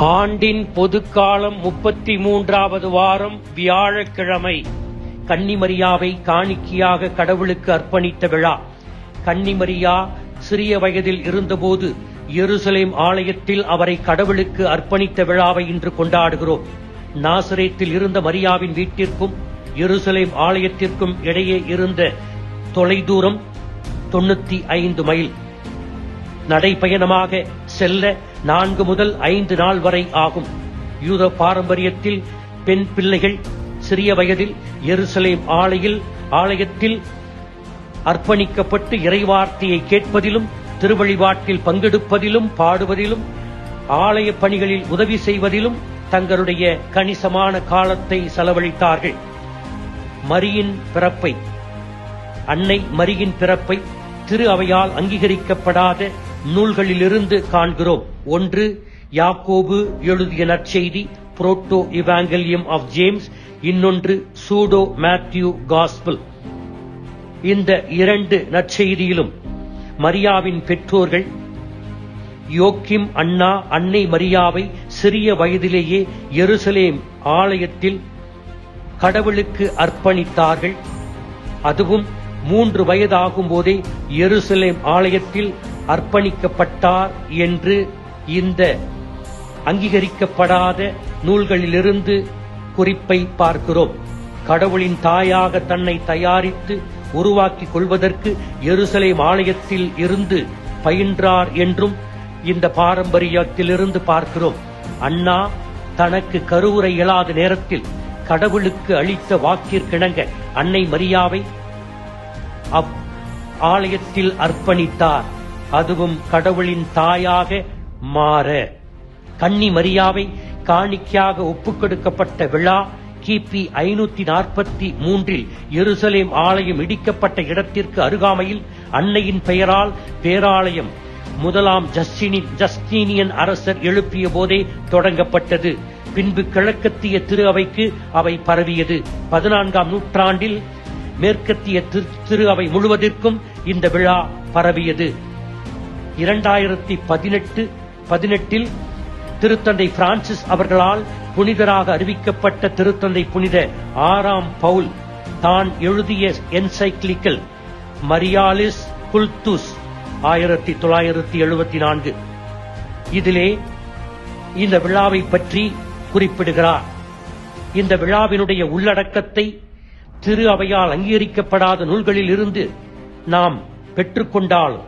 ஆண்டின் பொதுக்காலம் 33வது வாரம் வியாழக்கிழமை. கன்னிமரியாவை காணிக்கையாக கடவுளுக்கு அர்ப்பணித்த விழா. கன்னிமரியா சிறிய வயதில் இருந்தபோது எருசலேம் ஆலயத்தில் அவரை கடவுளுக்கு அர்ப்பணித்த விழாவை இன்று கொண்டாடுகிறோம். நாசரேத்தில் இருந்த மரியாவின் வீட்டிற்கும் எருசலேம் ஆலயத்திற்கும் இடையே இருந்த தொலைதூரம் 95 மைல். நடைபயணமாக செல்ல 4 முதல் 5 நாள் வரை ஆகும். யூத பாரம்பரியத்தில் பெண் பிள்ளைகள் சிறிய வயதில் எருசலேம் ஆலயத்தில் அர்ப்பணிக்கப்பட்டு இறைவார்த்தையை கேட்பதிலும், திருவழிபாட்டில் பங்கெடுப்பதிலும், பாடுவதிலும், ஆலய பணிகளில் உதவி செய்வதிலும் தங்களுடைய கணிசமான காலத்தை செலவழித்தார்கள். அன்னை மரியின் பிறப்பை திரு அவையால் அங்கீகரிக்கப்படாத நூல்களிலிருந்து காண்கிறோம். ஒன்று, யாக்கோபு எழுதிய நற்செய்தி புரோட்டோ இவாங்கலியம் ஆஃப் ஜேம்ஸ், இன்னொன்று சூடோ மேத்யூ காஸ்பிள். இந்த 2 நற்செய்தியிலும் மரியாவின் பெற்றோர்கள் யோக்கிம், அன்னா, அன்னை மரியாவை சிறிய வயதிலேயே எருசலேம் ஆலயத்தில் கடவுளுக்கு அர்ப்பணித்தார்கள். அதுவும் 3 வயதாகும் போதே எருசலேம் ஆலயத்தில் அர்ப்பணிக்கப்பட்டார் என்று இந்த அங்கீகரிக்கப்படாத நூல்களிலிருந்து குறிப்பை பார்க்கிறோம். கடவுளின் தாயாக தன்னை தயாரித்து உருவாக்கிக் கொள்வதற்கு எருசலேம் ஆலயத்தில் இருந்து பயின்றார் என்றும் இந்த பாரம்பரியத்திலிருந்து பார்க்கிறோம். அன்னா தனக்கு கருவுரை இயலாத நேரத்தில் கடவுளுக்கு அளித்த வாக்கிற்கிணங்க அன்னை மரியாவை ஆலயத்தில் அர்ப்பணித்தார். அதுவும் கடவுளின் தாயாக மாற. கன்னி மரியாவை காணிக்கையாக ஒப்புக்கொடுக்கப்பட்ட விழா கிபி 543 எருசலேம் ஆலயம் இடிக்கப்பட்ட இடத்திற்கு அருகாமையில் அன்னையின் பெயரால் பேராலயம் 1ஆம் ஜஸ்டீனியன் அரசர் எழுப்பிய போதே தொடங்கப்பட்டது. பின்பு கிழக்கத்திய திரு அவைக்கு அவை பரவியது. 14ஆம் நூற்றாண்டில் மேற்கத்திய திரு அவை முழுவதற்கும் இந்த விழா பரவியது. 2018 திருத்தந்தை பிரான்சிஸ் அவர்களால் புனிதராக அறிவிக்கப்பட்ட திருத்தந்தை புனித 6ஆம் பவுல் தான் எழுதிய என்சைக்ளிக்கல் மரியாலிஸ் குல்துஸ் 1974 இதிலே இந்த விழாவை பற்றி குறிப்பிடுகிறார். இந்த விழாவினுடைய உள்ளடக்கத்தை திரு அவையால் அங்கீகரிக்கப்படாத நூல்களில் இருந்து நாம் பெற்றுக்கொண்டாலும்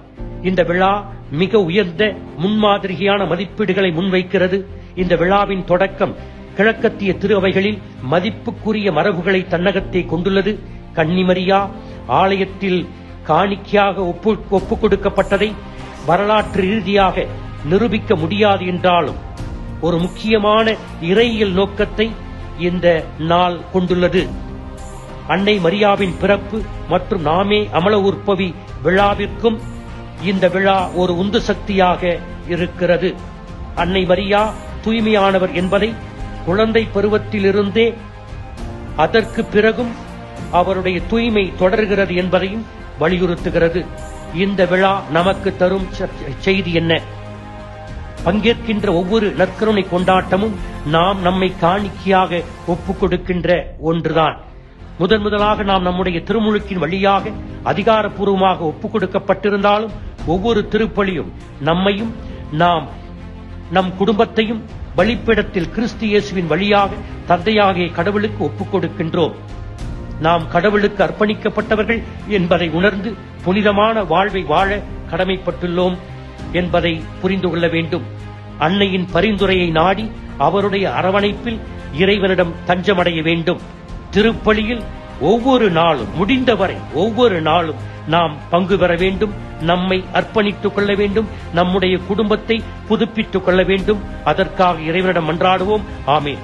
இந்த விழா மிக உயர்ந்த முன்மாதிரியான மதிப்பீடுகளை முன்வைக்கிறது. இந்த விழாவின் தொடக்கம் கிழக்கத்திய திரு அவைகளில் மதிப்புக்குரிய மரபுகளை தன்னகத்தை கொண்டுள்ளது. கன்னிமரியா ஆலயத்தில் காணிக்கையாக ஒப்புக் கொடுக்கப்பட்டதை வரலாற்று ரீதியாக நிரூபிக்க முடியாது என்றாலும் ஒரு முக்கியமான இறையியல் நோக்கத்தை இந்த நாள் கொண்டுள்ளது. அன்னை மரியாவின் பிறப்பு மற்றும் நாமே அமல உற்பவி விழாவிற்கும் இந்த விழா ஒரு உந்து சக்தியாக இருக்கிறது. அன்னை மரியா தூய்மையானவர் என்பதை குழந்தை பருவத்திலிருந்தே அதற்கு பிறகும் அவருடைய தூய்மை தொடர்கிறது என்பதையும் வலியுறுத்துகிறது. இந்த விழா நமக்கு தரும் செய்தி என்ன? பங்கேற்கின்ற ஒவ்வொரு நற்கருணை கொண்டாட்டமும் நாம் நம்மை காணிக்கையாக ஒப்புக் கொடுக்கின்ற ஒன்றுதான். முதலாக நாம் நம்முடைய திருமுழுக்கின் வழியாக அதிகாரப்பூர்வமாக ஒப்புக் கொடுக்கப்பட்டிருந்தாலும் ஒவ்வொரு திருப்பலியும் நம்மையும் நம் குடும்பத்தையும் பலிப்பீடத்தில் கிறிஸ்து இயேசுவின் வழியாக தந்தையாகிய கடவுளுக்கு ஒப்புக் கொடுக்கின்றோம். நாம் கடவுளுக்கு அர்ப்பணிக்கப்பட்டவர்கள் என்பதை உணர்ந்து புனிதமான வாழ்வை வாழ கடமைப்பட்டுள்ளோம் என்பதை புரிந்து கொள்ள வேண்டும். அன்னையின் பரிந்துரையை நாடி அவருடைய அரவணைப்பில் இறைவனிடம் தஞ்சமடைய வேண்டும். திருப்பலியில் ஒவ்வொரு நாளும் முடிந்தவரை ஒவ்வொரு நாளும் நாம் பங்கு பெற வேண்டும். நம்மை அர்ப்பணித்துக் கொள்ள வேண்டும். நம்முடைய குடும்பத்தை புதுப்பித்துக் கொள்ள வேண்டும். அதற்காக இறைவனிடம் மன்றாடுவோம். ஆமென்.